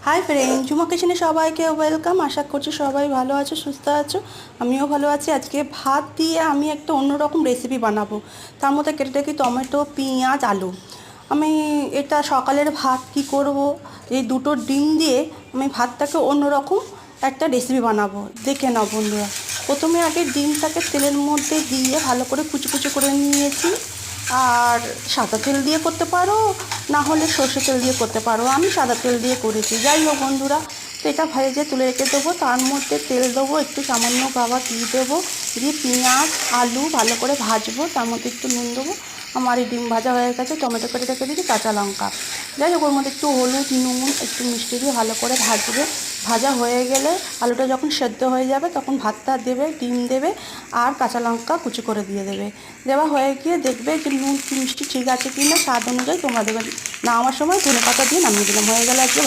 Hi friend, Jhuma কিচেনে সবাইকে welcome. আশা করছি সবাই ভালো আছো, সুস্থ আছো। আমিও ভালো আছি। আজকে ভাত দিয়ে আমি একটা অন্যরকম রেসিপি বানাবো। তার মধ্যে কেটে রেখে টমেটো, পেঁয়াজ, আলু। আমি এটা সকালের ভাত কি করব, এই দুটো ডিম দিয়ে আমি ভাতটাকে অন্যরকম একটা রেসিপি বানাবো। দেখে নাও বন্ধুরা। প্রথমে আগে ডিমটাকে তেলের মধ্যে দিয়ে ভালো করে কুচি কুচি করে নিয়েছি। আর সাদা তেল দিয়ে করতে পারো, না হলে সর্ষে তেল দিয়ে করতে পারো। আমি সাদা তেল দিয়ে করেছি। যাই হোক বন্ধুরা, তো এটা ভেজে তুলে রেখে দেবো। তার মধ্যে তেল দেবো, একটু সামান্য গাওয়া ঘি দেবো, দিয়ে পেঁয়াজ আলু ভালো করে ভাজবো। তার মধ্যে একটু নুন দেবো। আমার এই ডিম ভাজা হয়ে গেছে। টমেটো কেটে রেখে দিয়েছি, কাঁচা লঙ্কা। যাই হোক, ওর মধ্যে একটু হলুদ, নুন, একটু মিষ্টি দিয়ে ভালো করে ভাজবে। ভাজা হয়ে গেলে আলুটা যখন সেদ্ধ হয়ে যাবে তখন ভাতটা দেবে, ডিম দেবে, আর কাঁচা লঙ্কা কুচি করে দিয়ে দেবে। দেওয়া হয়ে গিয়ে দেখবে যে নুন মিষ্টি ঠিক আছে কি না, স্বাদ অনুযায়ী তোমরা দেবে। নামার সময় ধনেপাতা দিয়ে নামিয়ে দিলাম। হয়ে গেলে আজকে